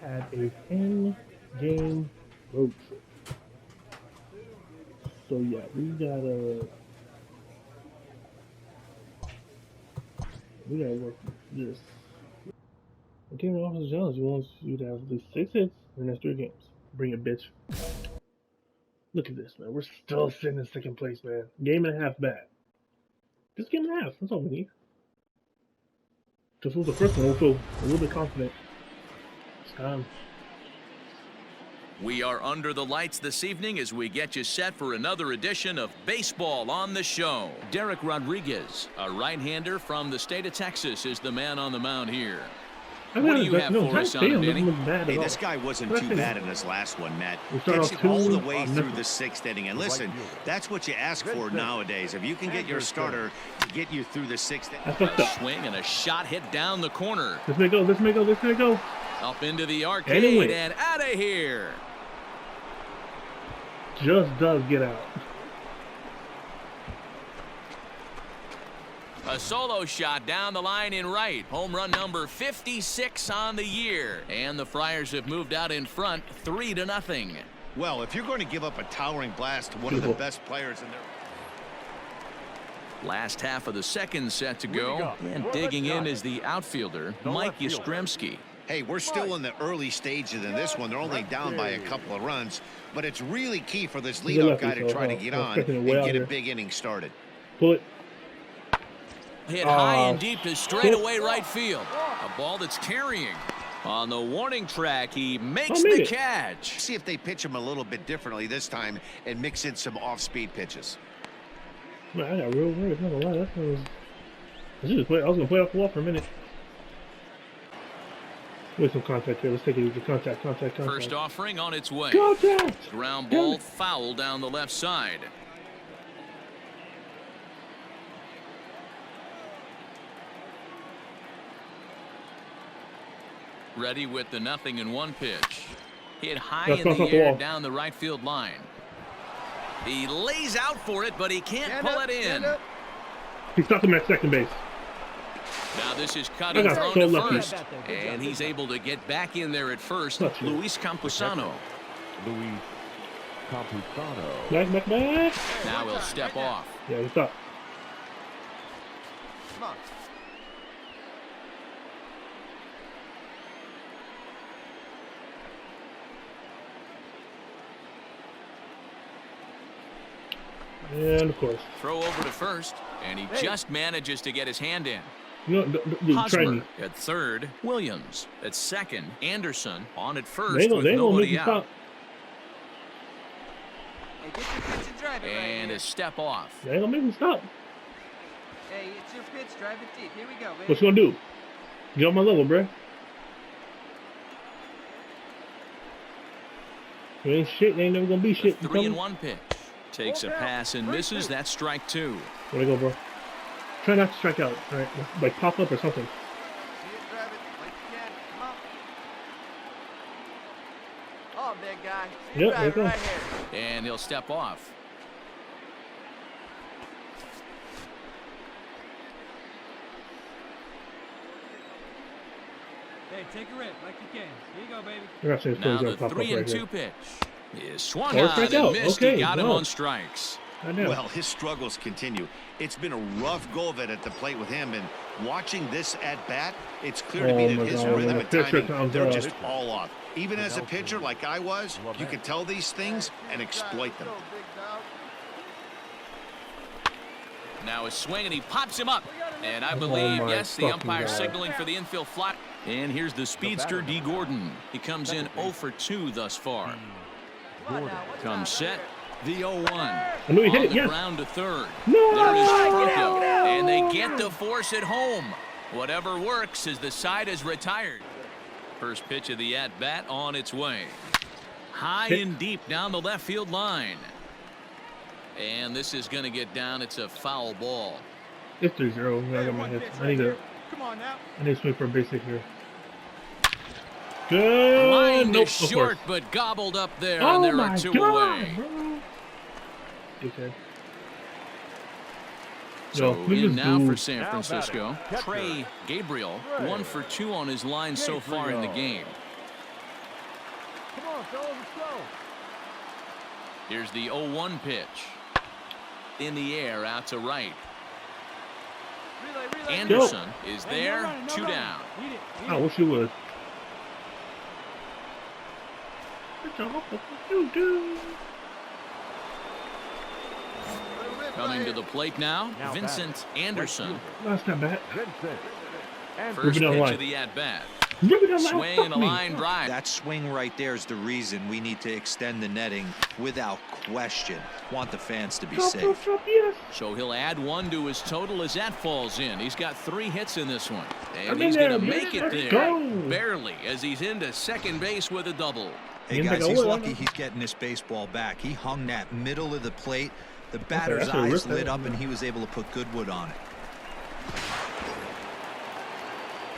had a 10-game road trip. So yeah, we gotta work with this. The game offers a challenge. He wants you to have at least 6 hits in the next 3 games. Bring it, bitch. Look at this, man. We're still sitting in second place, man. Game and a half back. Just game and a half. That's all we need. Just was the first one. We'll feel a little bit confident. It's time. We are under the lights this evening as we get you set for another edition of Baseball on the Show. Derek Rodriguez, a right-hander from the state of Texas, is the man on the mound here. What do you have for us on him, Danny? Hey, this guy wasn't too bad in his last one, Matt. Gets you all the way through the 6th inning. And listen, that's what you ask for nowadays. If you can get your starter to get you through the 6th inning. A swing and a shot hit down the corner. This may go, this may go, this may go. Up into the arcade and out of here. Just does get out. A solo shot down the line in right. Home run number 56 on the year. And the Friars have moved out in front 3-0. Well, if you're going to give up a towering blast to one of the best players in their... Last half of the second set to go. And digging in is the outfielder, Mike Yastrzemski. Hey, we're still in the early stages in this one. They're only down by a couple of runs. But it's really key for this leadoff guy to try to get on and get a big inning started. Pull it. Hit high and deep to straightaway right field. A ball that's carrying. On the warning track, he makes the catch. See if they pitch him a little bit differently this time and mix in some off-speed pitches. Man, I got real worried. Not gonna lie, that was. I was gonna play off the wall for a minute. With some contact here. Let's take it easy. Contact. First offering on its way. Contact! Ground ball foul down the left side. Ready with the 0-1 pitch. Hit high in the air down the right field line. He lays out for it, but he can't pull it in. He stopped him at second base. Now this is cut and thrown to first. And he's able to get back in there at first. Luis Campusano. Back. Now he'll step off. Yeah, he stopped. Come on. And of course. Throw over to first, and he just manages to get his hand in. You know, Hosmer at third, Williams at second, Anderson on at first with nobody nobody out. Stop. Hey, get your pitch and drive it And a step off. They ain't gonna make him stop. Hey, it's your pitch, drive it deep. Here we go, baby. What you gonna do? Get on my level, bruh. It ain't shit. It ain't never gonna be shit. 3-1 pitch. Takes a pass and misses. That's strike 2. Where'd I go, bro? Try not to strike out. All right, like pop up or something. See it, drive it like you can. Come on. Oh, big guy. See Yep, drive there you right here. And he'll step off. Hey, take a rip like you can. Here you go, baby. Now the 3-2 pitch. Is swung on and missed. Okay, he got him on strikes. Well, his struggles continue. It's been a rough go of it at the plate with him, and watching this at bat, it's clear to me that his rhythm and timing, they're just all off. Even as a pitcher like I was, you can tell these things and exploit them. Now a swing, and he pops him up. And I believe, yes, the umpire signaling for the infield fly. And here's the speedster, D. Gordon. He comes in 0 for 2 thus far. Comes set. The 0-1. I knew he hit it, yes. Ground to third. No! There is Franco, and they get the force at home. Whatever works as the side is retired. First pitch of the at-bat on its way. High and deep down the left field line. And this is going to get down. It's a foul ball. It's 3-0. I got my hits. I need to swing for a basic here. Good. Line is short, but gobbled up there, and there are 2 away. Okay. So in now for San Francisco, Trey Gabriel, 1 for 2 on his line so far in the game. Here's the 0-1 pitch. In the air, out to right. Anderson is there, 2 down. I wish you would. Coming to the plate now, Vincent Anderson. That's not bad. First pitch of the at-bat. Swing and a line drive. That swing right there is the reason we need to extend the netting without question. Want the fans to be safe. So he'll add 1 to his total as that falls in. He's got 3 hits in this one. And he's going to make it there. Barely, as he's into second base with a double. Hey guys, he's lucky he's getting this baseball back. He hung that middle of the plate. The batter's eyes lit up and he was able to put good wood on it.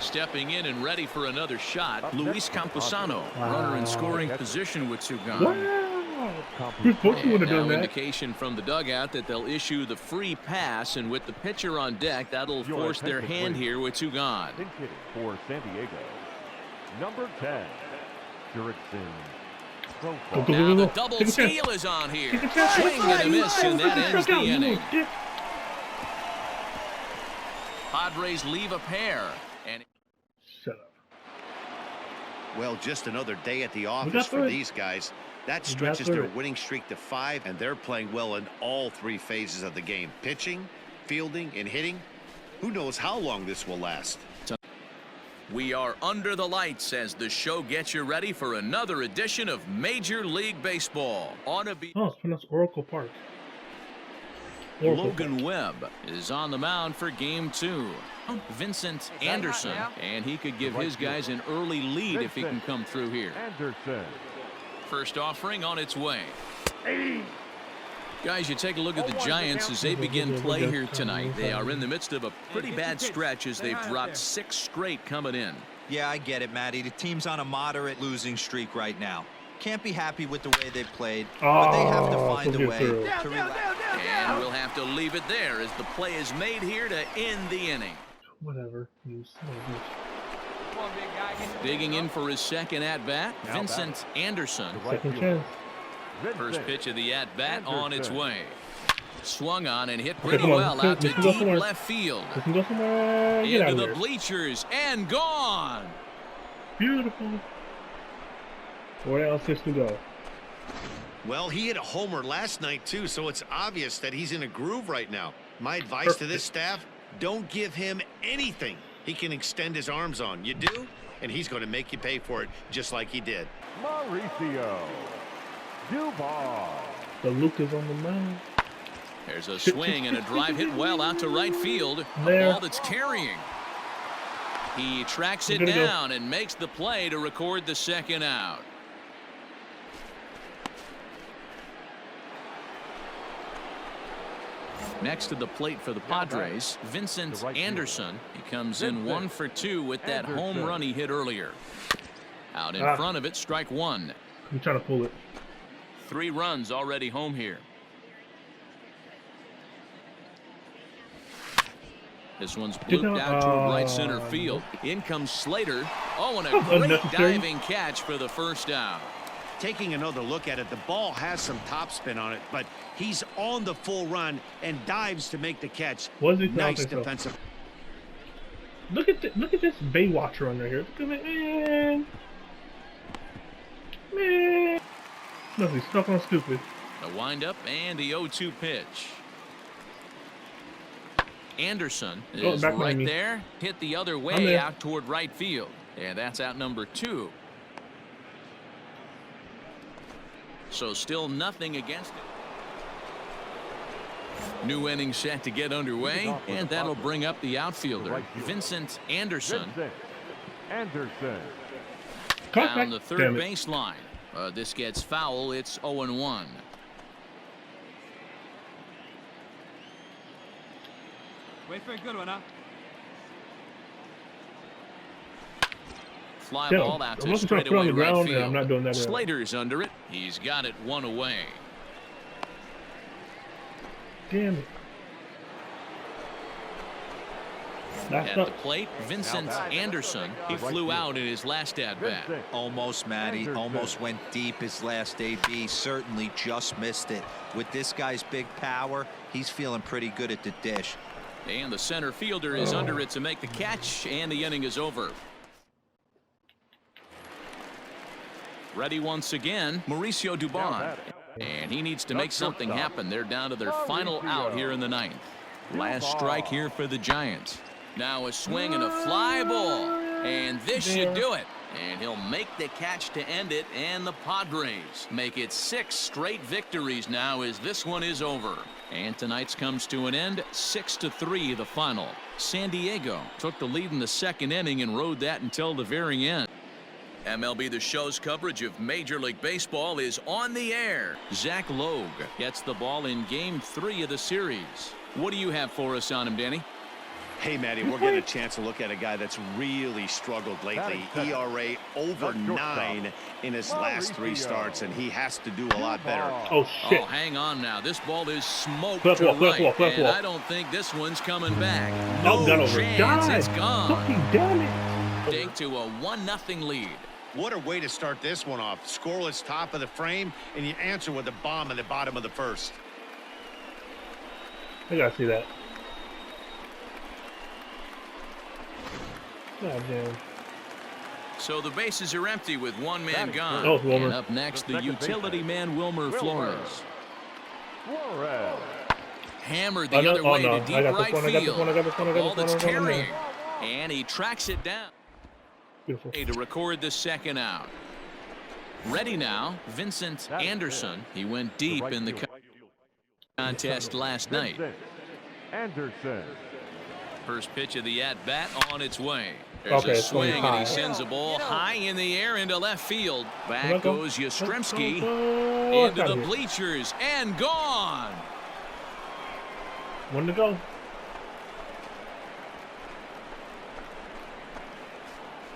Stepping in and ready for another shot, Luis Campusano. Runner in scoring position with 2 gone. And now indication from the dugout that they'll issue the free pass, and with the pitcher on deck, that'll force their hand here with 2 gone. For San Diego, number 10, Jurickson. Now the double steal is on here. Swing and a miss, and that ends the inning. Padres leave a pair. And shut up. Well, just another day at the office for these guys. That stretches their winning streak to 5, and they're playing well in all 3 phases of the game. Pitching, fielding, and hitting. Who knows how long this will last? We are under the lights as the show gets you ready for another edition of Major League Baseball. It's pronounced Oracle Park. Logan Webb is on the mound for game 2. Vincent Anderson, and he could give his guys an early lead if he can come through here. First offering on its way. Guys, you take a look at the Giants as they begin play here tonight. They are in the midst of a pretty bad stretch as they've dropped 6 straight coming in. Yeah, I get it, Matty. The team's on a moderate losing streak right now. Can't be happy with the way they've played, but they have to find a way to relax. And we'll have to leave it there as the play is made here to end the inning. Whatever. Digging in for his second at-bat, Vincent Anderson. Second chance. First pitch of the at-bat on its way. Swung on and hit pretty well out to deep left field. Into the bleachers and gone. Beautiful. 4 down, 6 to go. Well, he hit a homer last night, too, so it's obvious that he's in a groove right now. My advice to this staff, don't give him anything he can extend his arms on. You do, and he's going to make you pay for it, just like he did. Mauricio Dubon. The Luke is on the mound. There's a swing and a drive hit well out to right field. A ball that's carrying. He tracks it down and makes the play to record the second out. Next to the plate for the Padres, Vincent Anderson. He comes in 1 for 2 with that home run he hit earlier. Out in front of it, strike 1. I'm trying to pull it. 3 runs already home here. This one's blooped out toward right center field. In comes Slater. Oh, and a great diving catch for the first out. Taking another look at it, the ball has some topspin on it, but he's on the full run and dives to make the catch. Nice defensive. Look at this Baywatch run right here. Look at it, man. Nothing stuck on stupid. The windup and the 0-2 pitch. Anderson is right there. Hit the other way out toward right field. And that's out number 2. So still nothing against it. New inning set to get underway, and that'll bring up the outfielder, Vincent Anderson. Down the third baseline. This gets foul. It's 0-1. Wait for a good one, huh? Fly ball out to straightaway right field. I'm not doing that. Slater's under it. He's got it 1 away. Damn it. At the plate, Vincent Anderson. He flew out in his last at-bat. Almost, Matty. Almost went deep his last AB. Certainly just missed it. With this guy's big power, he's feeling pretty good at the dish. And the center fielder is under it to make the catch, and the inning is over. Ready once again, Mauricio Dubon. And he needs to make something happen. They're down to their final out here in the ninth. Last strike here for the Giants. Now a swing and a fly ball. And this should do it. And he'll make the catch to end it. And the Padres make it 6 straight victories now as this one is over. And tonight's comes to an end. 6-3 the final. San Diego took the lead in the second inning and rode that until the very end. MLB The Show's coverage of Major League Baseball is on the air. Zach Logue gets the ball in Game 3 of the series. What do you have for us on him, Danny? Hey, Matty, we're getting a chance to look at a guy that's really struggled lately. ERA over 9 in his last 3 starts, and he has to do a lot better. Oh, shit. Oh, hang on now. This ball is smoked to right, and I don't think this one's coming back. No chance. It's gone. Fucking damn it. Dig to a 1-0 lead. What a way to start this one off. Scoreless top of the frame, and you answer with a bomb in the bottom of the first. I gotta see that. God damn. So the bases are empty with one man gone. Oh, Wilmer. And up next, the utility man, Wilmer Flores. Hammered the other way to deep right field. Ball that's carrying. And he tracks it down. Beautiful. To record the second out. Ready now, Vincent Anderson. He went deep in the contest last night. Anderson. First pitch of the at-bat on its way. There's a swing, and he sends a ball high in the air into left field. Back goes Yastrzemski into the bleachers and gone. One to go.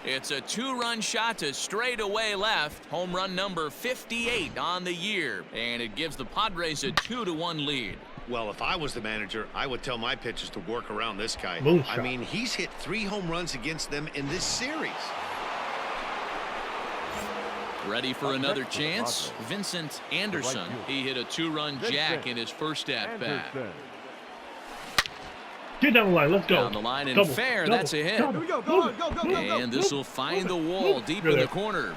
It's a 2-run shot to straightaway left. Home run number 58 on the year. And it gives the Padres a 2-1 lead. Well, if I was the manager, I would tell my pitchers to work around this guy. Moonshot. I mean, he's hit 3 home runs against them in this series. Ready for another chance? Vincent Anderson. He hit a 2-run jack in his first at-bat. Get down the line. Let's go. Down the line and fair. That's a hit. Here we go. Go on. Go. And this will find the wall deep in the corner.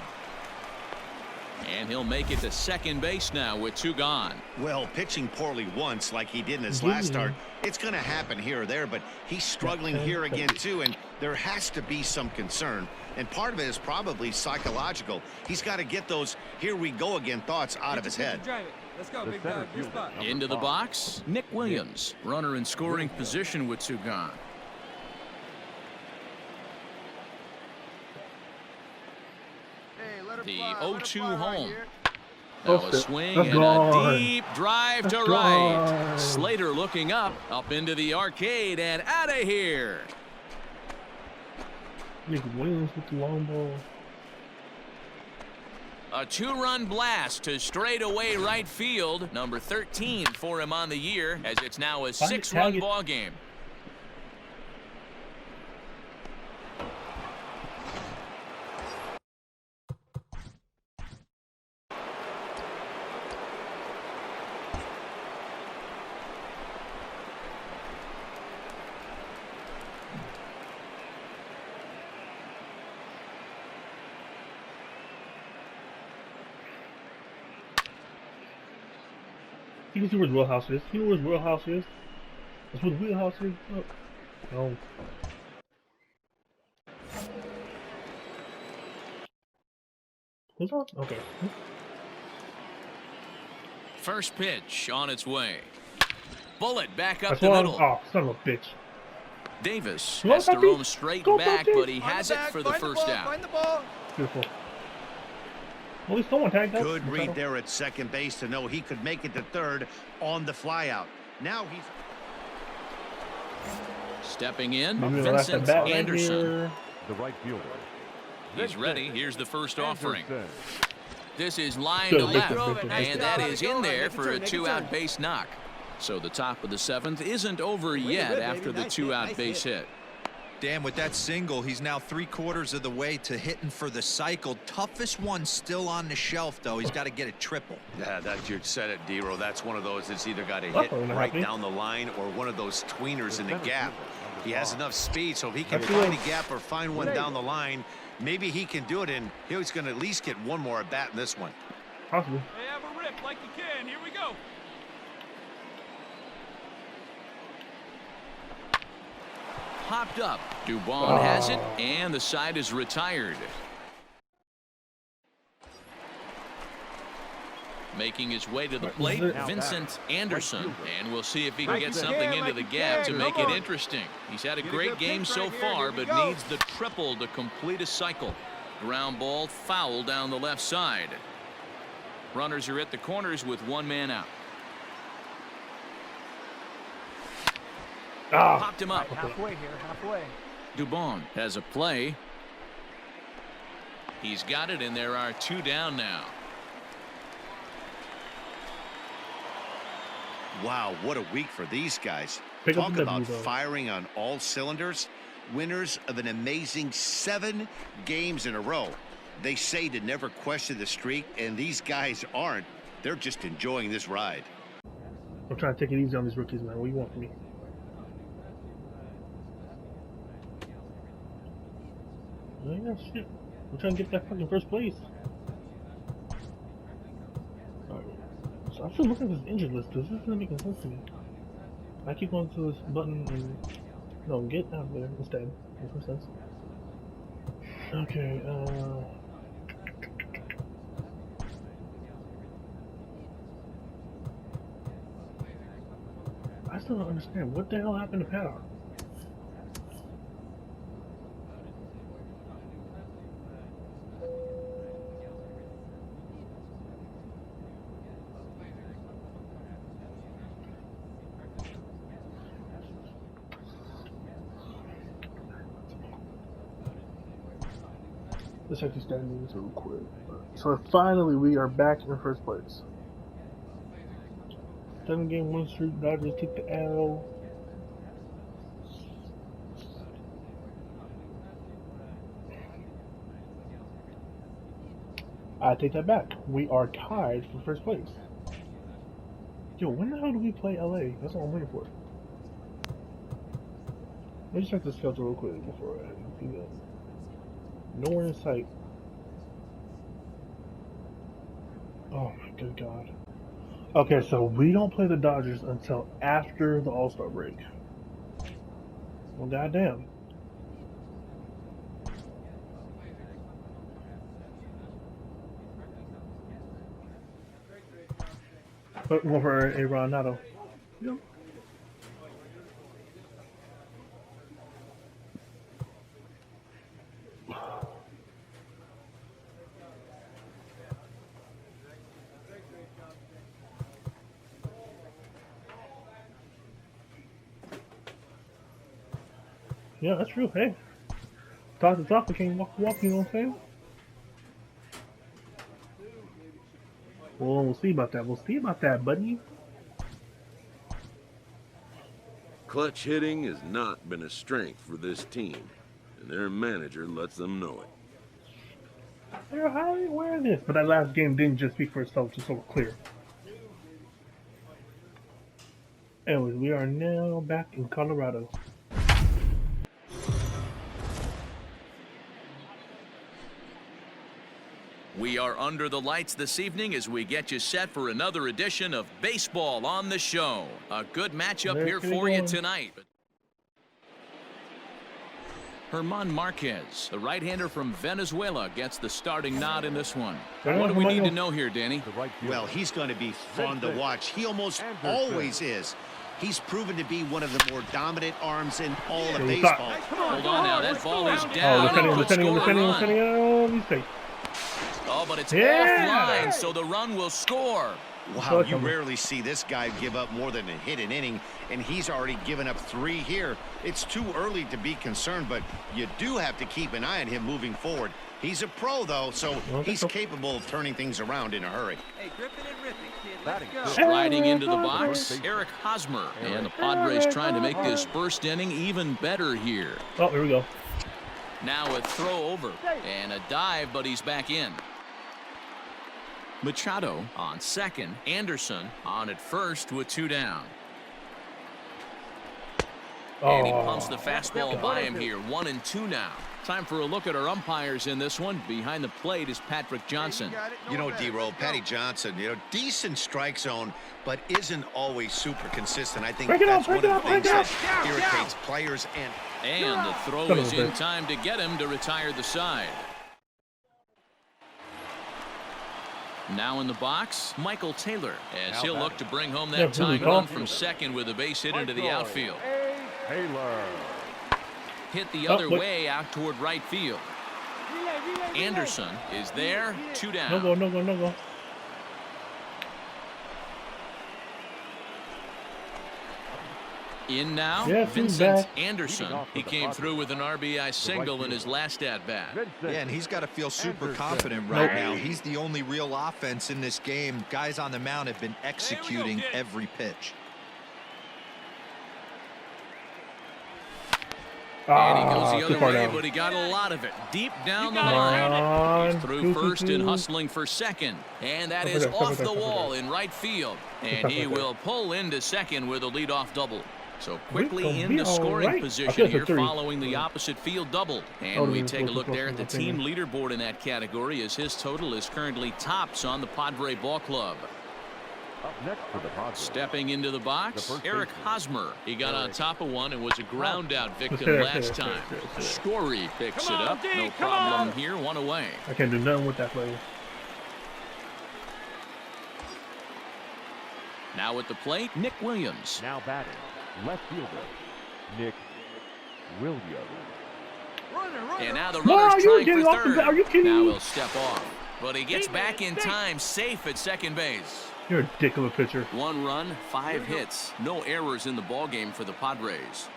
And he'll make it to second base now with 2 gone. Well, pitching poorly once like he did in his last start, it's going to happen here or there, but he's struggling here again too, and there has to be some concern. And part of it is probably psychological. He's got to get those here we go again thoughts out of his head. Let's go, big dog. Your spot. Into the box, Nick Williams. Runner in scoring position with 2 gone. The 0-2 home. Now a swing and a deep drive to right. Slater looking up into the arcade and out of here. Nick Williams with the long ball. A 2-run blast to straightaway right field. Number 13 for him on the year, as it's now a 6-run ball game. You can see where his wheelhouse is. You know where his wheelhouse is? That's where the wheelhouse is. Oh. No. Who's on? Okay. First pitch on its way. Bullet back up That's the middle. Oh, son of a bitch. Davis has to roam straight back, but he has it for the first out. Find the ball. Beautiful. At least someone tagged that. Good read there at second base to know he could make it to third on the flyout. Now he's stepping in, Vincent Anderson. The right fielder. He's ready. Here's the first offering. This is line to left, and that is in there for a 2-out base knock. So the top of the 7th isn't over yet after the 2-out base hit. Dan, with that single, he's now 3/4 of the way to hitting for the cycle. Toughest one still on the shelf, though. He's got to get a triple. Yeah, you said it, D-Row. That's one of those that's either got to hit right down the line or one of those tweeners in the gap. He has enough speed, so if he can find a gap or find one down the line, maybe he can do it, and he's going to at least get one more at bat in this one. Possibly. Hey, have a rip like you can. Here we go. Popped up. Dubon has it, and the side is retired. Making his way to the plate, Vincent Anderson. And we'll see if he can get something into the gap to make it interesting. He's had a great game so far, but needs the triple to complete a cycle. Ground ball foul down the left side. Runners are at the corners with one man out. Popped him up. Halfway here, halfway. Dubon has a play. He's got it, and there are two down now. Wow, what a week for these guys. Pick up Talk the about W, though. firing on all cylinders. Winners of an amazing 7 games in a row. They say to never question the streak, and these guys aren't. They're just enjoying this ride. I'm trying to take it easy on these rookies, man. What do you want from me? Yeah, shit. I'm trying to get that fucking first place. Alright. So I'm still looking at this injured list because this isn't making sense to me. I keep going to this button and... No, get out of there instead. Makes no sense. Okay, I still don't understand. What the hell happened to Paddock? Let's check these standings real quick. So finally, we are back in first place. 7-game win streak. Dodgers took the L. I take that back. We are tied for first place. Yo, when the hell do we play LA? That's what I'm waiting for. Let me check the schedule real quick before I do that. Nowhere in sight. Oh my good God. Okay, so we don't play the Dodgers until after the All-Star break. Well, goddamn. But more for a Ronaldo. Yep. Yeah, that's true. Hey, talk the talk, we can't walk the walk, you know what I'm saying? Well, we'll see about that. We'll see about that, buddy. Clutch hitting has not been a strength for this team, and their manager lets them know it. They're highly aware of this, but that last game didn't just speak for itself, just so we're clear. Anyways, we are now back in Colorado. We are under the lights this evening as we get you set for another edition of Baseball on the Show. A good matchup here for you tonight. Herman Marquez, the right-hander from Venezuela, gets the starting nod in this one. What do we need to know here, Danny? Well, he's going to be fun to watch. He almost always is. He's proven to be one of the more dominant arms in all of baseball. Hold on now, that ball is down. Oh, but it's offline, so the run will score. Wow, you rarely see this guy give up more than a hit an inning, and he's already given up 3 here. It's too early to be concerned, but you do have to keep an eye on him moving forward. He's a pro, though, so he's capable of turning things around in a hurry. Hey, grip it and rip it, kid. Let's go. Sliding into the box, Eric Hosmer. And the Padres trying to make this first inning even better here. Oh, here we go. Now a throw over and a dive, but he's back in. Machado on second. Anderson on at first with 2 down. And he pumps the fastball by him here. 1-2 now. Time for a look at our umpires in this one. Behind the plate is Patrick Johnson. You know, D-Roll, Patty Johnson, decent strike zone, but isn't always super consistent. I think that's one of the things that irritates players. And the throw is in time to get him to retire the side. Now in the box, Michael Taylor, as he'll look to bring home that tying run from second with a base hit into the outfield. Taylor. Hit the other way out toward right field. Anderson is there, 2 down. No go. In now, Vincent Anderson. He came through with an RBI single in his last at-bat. Yeah, and he's got to feel super confident right now. He's the only real offense in this game. Guys on the mound have been executing every pitch. And he goes the other way, but he got a lot of it. Deep down the line. He's through first and hustling for second. And that is off the wall in right field. And he will pull into second with a leadoff double. So quickly into scoring position here following the opposite field double. And we take a look there at the team leaderboard in that category as his total is currently tops on the Padre Ball Club. Up next for the Padres. Stepping into the box, Eric Hosmer. He got on top of one and was a ground-out victim last time. Story picks it up. No problem here. 1 away. I can't do nothing with that play. Now at the plate, Nick Williams. Now batting, left fielder, Nick Williams. And now the runner's trying for third. Are you kidding now me? he'll step off. But he gets back in time, safe at second base. You're a dick of a pitcher. 1 run, 5 hits. No errors in the ballgame for the Padres.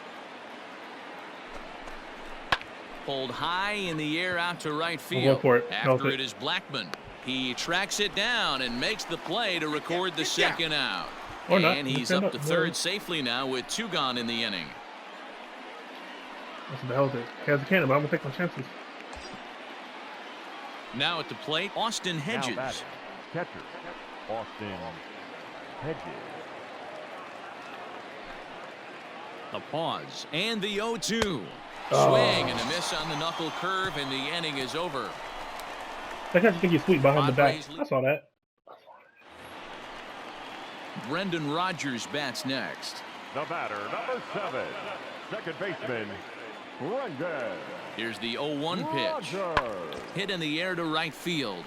Pulled high in the air out to right field. After it is Blackman. He tracks it down and makes the play to record the second out. And he's up to third safely now with 2 gone in the inning. That's the hell with it. He has a cannon, but I'm going to take my chances. Now at the plate, Austin Hedges. Catcher, Austin Hedges. A pause and the 0-2. Swing and a miss on the knuckle curve, and the inning is over. That catcher think he's sweet behind the back. I saw that. Brendan Rodgers bats next. The batter, number 7, second baseman, Brendan. Here's the 0-1 pitch. Hit in the air to right field.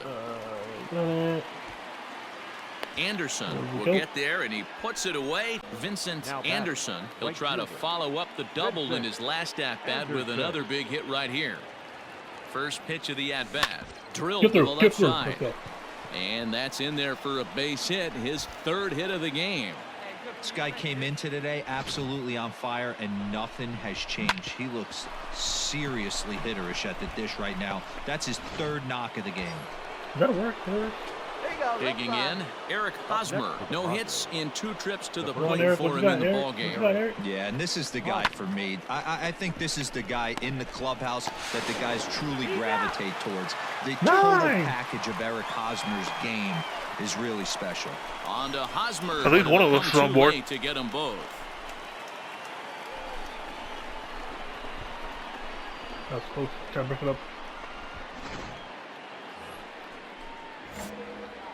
Anderson will get there, and he puts it away. Vincent Anderson. He'll try to follow up the double in his last at-bat with another big hit right here. First pitch of the at-bat. Drilled to the left side. And that's in there for a base hit, his 3rd hit of the game. This guy came into today absolutely on fire, and nothing has changed. He looks seriously hitterish at the dish right now. That's his 3rd knock of the game. That'll work. Digging in, Eric Hosmer. No hits in 2 trips to the plate for him in the ballgame. Yeah, and this is the guy for me. I think this is the guy in the clubhouse that the guys truly gravitate towards. The total package of Eric Hosmer's game is really special. On to Hosmer. At least one of us on board to get them both. That's close. Try to break it up.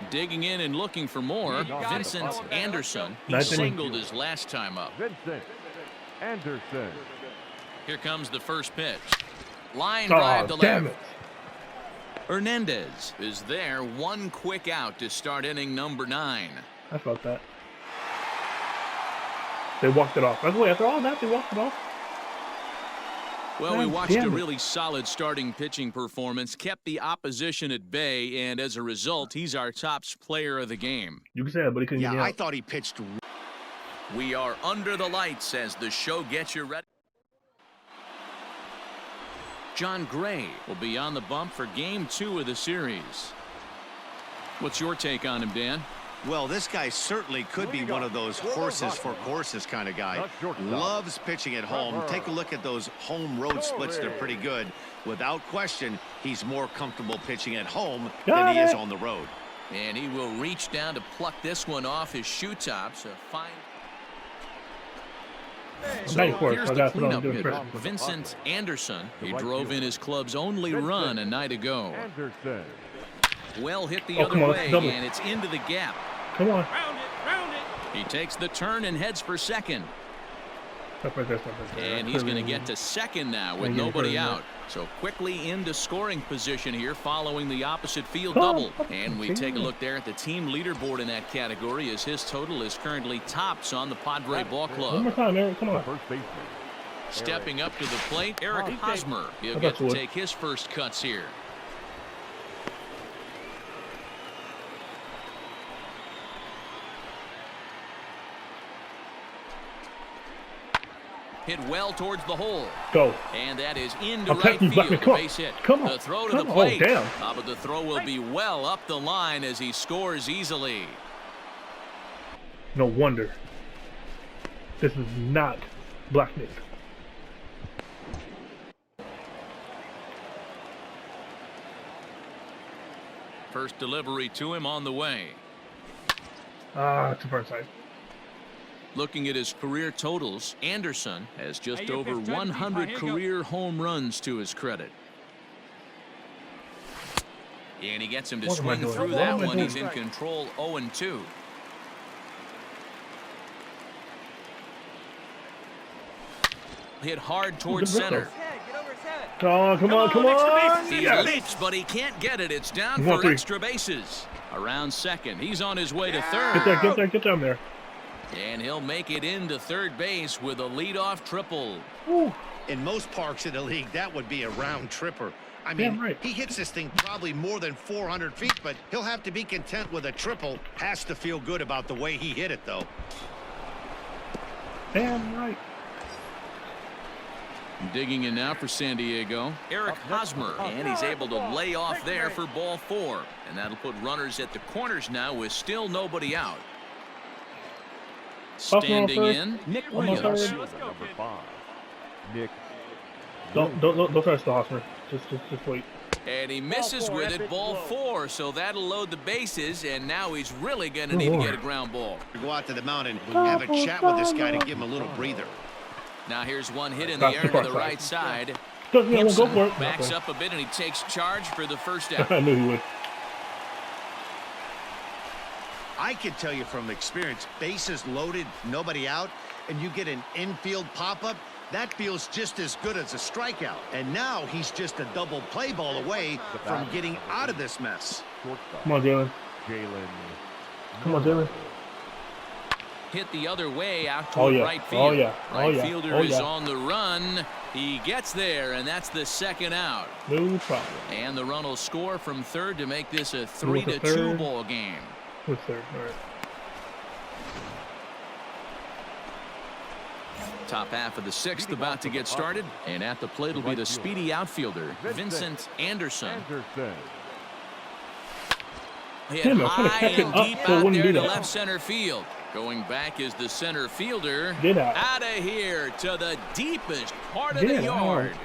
Digging in and looking for more, Vincent Anderson. He singled his last time up. Vincent Anderson. Here comes the first pitch. Line drive to left. Hernandez is there. 1 quick out to start inning number 9. I felt that. They walked it off. By the way, after all that, they walked it off. Well, we watched a really solid starting pitching performance, kept the opposition at bay, and as a result, he's our top player of the game. You can say that, but he couldn't get out. I thought he pitched. We are under the lights as the show gets you ready. John Gray will be on the bump for Game 2 of the series. What's your take on him, Dan? Well, this guy certainly could be one of those horses for courses kind of guy. Loves pitching at home. Take a look at those home road splits. They're pretty good. Without question, he's more comfortable pitching at home than he is on the road. And he will reach down to pluck this one off his shoe tops. A fine. So here's the cleanup hitter, Vincent Anderson. He drove in his club's only run a night ago. Well hit the other way, and it's into the gap. Come on. Round it. He takes the turn and heads for second. And he's going to get to second now with nobody out. So quickly into scoring position here following the opposite field double. And we take a look there at the team leaderboard in that category as his total is currently tops on the Padre Ball Club. One more time, Eric. Come on. Stepping up to the plate, Eric Hosmer. He'll get to take his first cuts here. Hit well towards the hole. Go. And that is into right field. A base hit. Come on. The throw to the plate. Oh, damn. But the throw will be well up the line as he scores easily. No wonder. This is not Black Nick. First delivery to him on the way. It's the first side. Looking at his career totals, Anderson has just over 100 career home runs to his credit. And he gets him to swing through that one. He's in control 0-2. Hit hard towards center. Oh, come on. He leaps, but he can't get it. It's down for extra bases. Around second. He's on his way to third. Get down there. And he'll make it into third base with a leadoff triple. Ooh. In most parks in the league, that would be a round tripper. I mean, he hits this thing probably more than 400 feet, but he'll have to be content with a triple. Has to feel good about the way he hit it, though. Damn right. Digging in now for San Diego, Eric Hosmer, and he's able to lay off there for ball 4. And that'll put runners at the corners now with still nobody out. Standing in, Nick Williams. Number 5, Nick. Don't touch the Hosmer. Just wait. And he misses with it, ball 4, so that'll load the bases, and now he's really going to need to get a ground ball. Go out to the mound and have a chat with this guy to give him a little breather. Now here's one hit in the air to the right side. Gibson backs up a bit, and he takes charge for the first out. I knew he would. I can tell you from experience, bases loaded, nobody out, and you get an infield pop-up, that feels just as good as a strikeout. And now he's just a double play ball away from getting out of this mess. Come on, Jalen. Come on, Jalen. Hit the other way out toward right field. Right fielder is on the run. He gets there, and that's the second out. No problem. And the run will score from third to make this a 3-2 ball game. With third, all right. Top half of the 6th about to get started, and at the plate will be the speedy outfielder, Vincent Anderson. Hit high and deep out there to left center field. Going back is the center fielder. Out of here to the deepest part of the yard.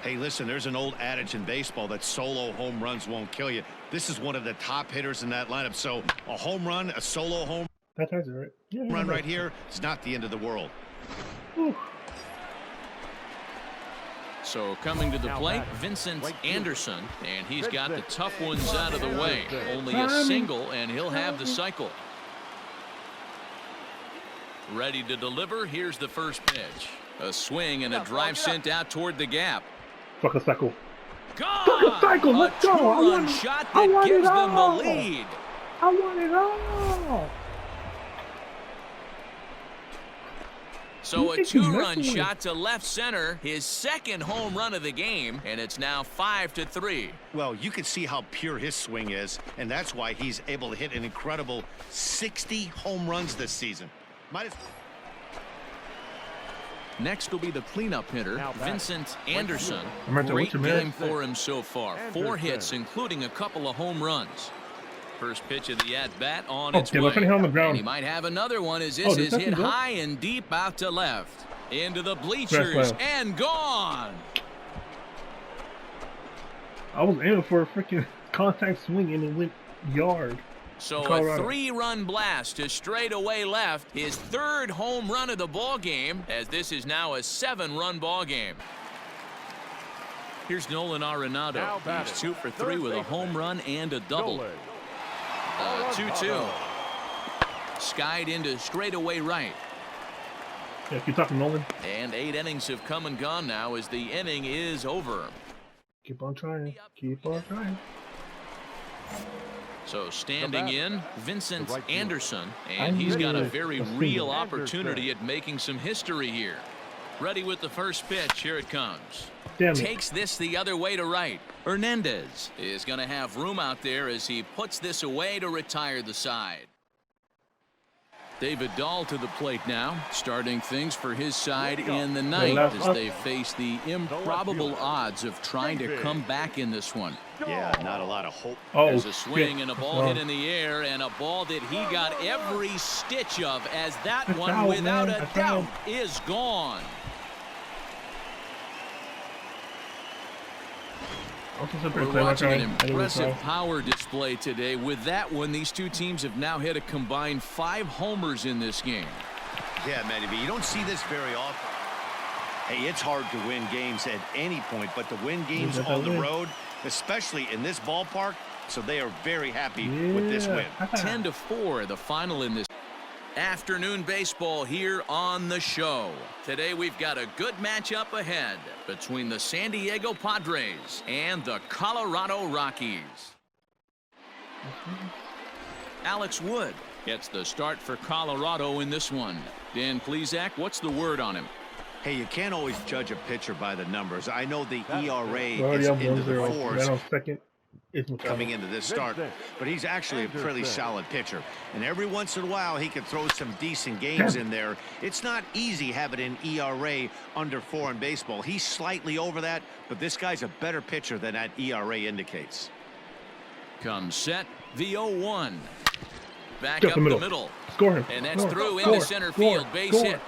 Hey, listen, there's an old adage in baseball that solo home runs won't kill you. This is one of the top hitters in that lineup. So a home run, a solo home run right here is not the end of the world. Ooh. So coming to the plate, Vincent Anderson, and he's got the tough ones out of the way. Only a single, and he'll have the cycle. Ready to deliver. Here's the first pitch. A swing and a drive sent out toward the gap. Fuck a cycle. Gone! Cycle. Let's go. A two-run shot that gives them the lead. I want it all. So a 2-run shot to left center, his second home run of the game, and it's now 5-3. Well, you can see how pure his swing is, and that's why he's able to hit an incredible 60 home runs this season. Next will be the cleanup hitter, Vincent Anderson. Great game for him so far. 4 hits, including a couple of home runs. First pitch of the at-bat on its way. And he might have another one as this is hit high and deep out to left. Into the bleachers and gone. I was aiming for a freaking contact swing and it went yard. So a 3-run blast to straightaway left. His 3rd home run of the ball game, as this is now a 7-run ball game. Here's Nolan Arenado. He's 2 for 3 with a home run and a double. 2-2. Skied into straightaway right. Yeah, keep talking, Nolan. And 8 innings have come and gone now as the inning is over. Keep on trying. Keep on trying. So standing in, Vincent Anderson, and he's got a very real opportunity at making some history here. Ready with the first pitch. Here it comes. Takes this the other way to right. Hernandez is going to have room out there as he puts this away to retire the side. David Dahl to the plate now, starting things for his side in the ninth as they face the improbable odds of trying to come back in this one. Yeah, not a lot of hope. There's a swing and a ball hit in the air, and a ball that he got every stitch of, as that one, without a doubt, is gone. We're watching an impressive power display today. With that one, these two teams have now hit a combined 5 homers in this game. Yeah, Matty B, you don't see this very often. Hey, it's hard to win games at any point, but to win games on the road, especially in this ballpark, so they are very happy with this win. 10-4, the final in this. Afternoon baseball here on the show. Today we've got a good matchup ahead between the San Diego Padres and the Colorado Rockies. Alex Wood gets the start for Colorado in this one. Dan Plesac, what's the word on him? Hey, you can't always judge a pitcher by the numbers. I know the ERA is into the 4s. Coming into this start, but he's actually a pretty solid pitcher, and every once in a while he can throw some decent games in there. It's not easy having an ERA under 4 in baseball. He's slightly over that, but this guy's a better pitcher than that ERA indicates. Comes set, the 0-1. Back up the middle. Score him. And that's through into center field. Base hit.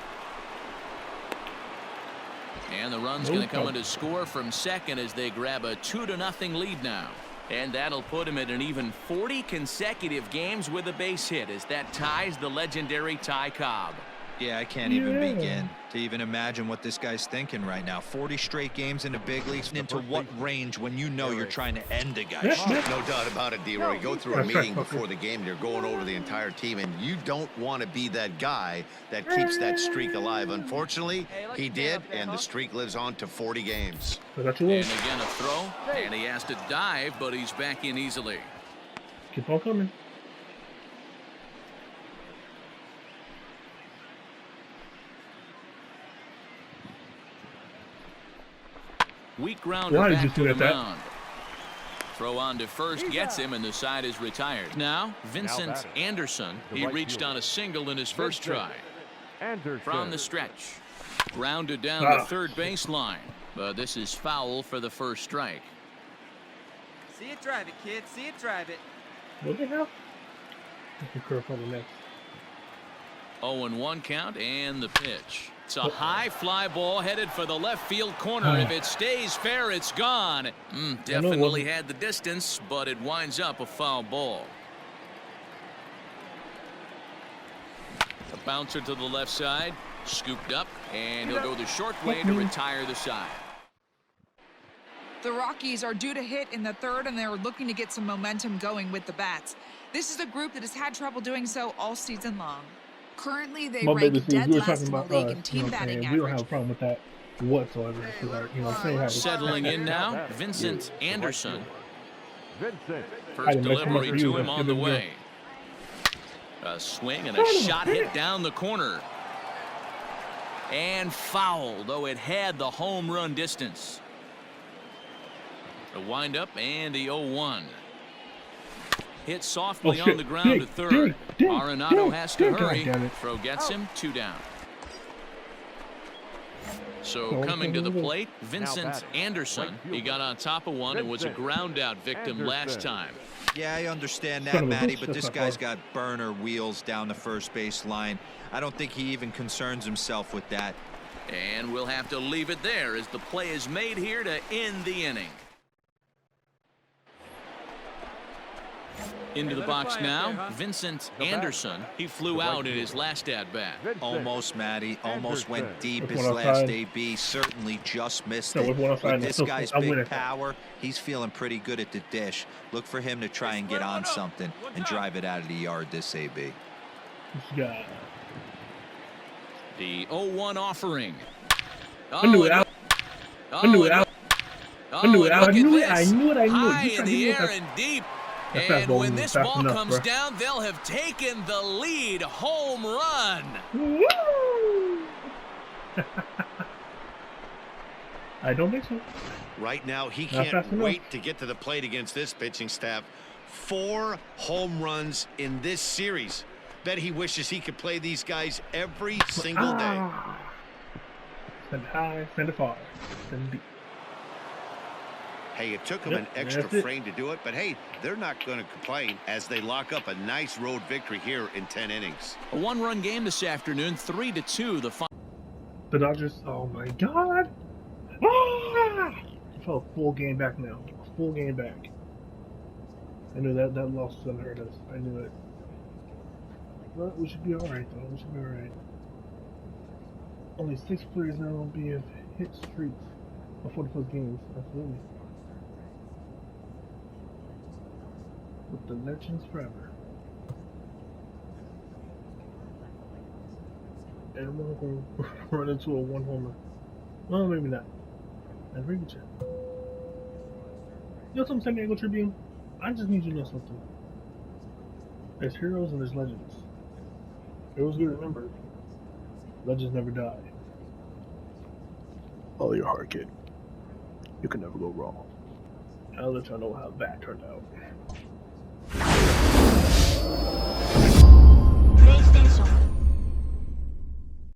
And the run's going to come in to score from second as they grab a 2-0 lead now. And that'll put him at an even 40 consecutive games with a base hit as that ties the legendary Ty Cobb. Yeah, I can't even begin to even imagine what this guy's thinking right now. 40 straight games in the big leagues. Into what range when you know you're trying to end a guy? No doubt about it, D-Roy. Go through a meeting before the game. They're going over the entire team, and you don't want to be that guy that keeps that streak alive. Unfortunately, he did, and the streak lives on to 40 games. And again a throw, and he has to dive, but he's back in easily. Keep on coming. Weak grounder back to the mound. Throw on to first gets him, and the side is retired. Now, Vincent Anderson. He reached on a single in his first try. From the stretch. Grounded down the third baseline. But this is foul for the first strike. See it drive it, kid. See it drive it. What the hell? 0-1 count and the pitch. It's a high fly ball headed for the left field corner. If it stays fair, it's gone. Definitely had the distance, but it winds up a foul ball. A bouncer to the left side, scooped up, and he'll go the short way to retire the side. The Rockies are due to hit in the third, and they're looking to get some momentum going with the bats. This is a group that has had trouble doing so all season long. Currently, they rank dead last in the league in team batting average. We don't have a problem with that whatsoever. Settling in now, Vincent Anderson. First delivery to him on the way. A swing and a shot hit down the corner. And foul, though it had the home run distance. The windup and the 0-1. Hit softly on the ground to third. Arenado has to hurry. Throw gets him 2 down. So coming to the plate, Vincent Anderson. He got on top of one and was a ground out victim last time. Yeah, I understand that, Matty, but this guy's got burner wheels down the first base line. I don't think he even concerns himself with that. And we'll have to leave it there as the play is made here to end the inning. Into the box now, Vincent Anderson. He flew out in his last at-bat. Almost, Matty. Almost went deep his last AB. Certainly just missed it. With this guy's big power, he's feeling pretty good at the dish. Look for him to try and get on something and drive it out of the yard this AB. The 0-1 offering. I knew it. I knew it. I knew it. I knew it. I knew it. High in the air and deep. And when this ball comes down, they'll have taken the lead. Home run. Woo! I don't think so. Right now, he can't wait to get to the plate against this pitching staff. 4 home runs in this series. Bet he wishes he could play these guys every single day. Send high, send it far, send deep. Hey, it took them an extra frame to do it, but hey, they're not going to complain as they lock up a nice road victory here in 10 innings. A 1-run game this afternoon, 3-2. The Dodgers, oh my God. Ah! I felt a full game back now. A full game back. I knew that loss was going to hurt us. I knew it. But we should be alright, though. We should be alright. Only 6 players now will be hit streaks of 40+ games. Absolutely. With the legends forever. And one will run into a 1-homer. Well, maybe not. That's very good. You know something, San Diego Tribune? I just need you to know something. There's heroes and there's legends. Heroes get remembered. Legends never die. Follow your heart, kid. You can never go wrong. I'll let y'all know how that turned out.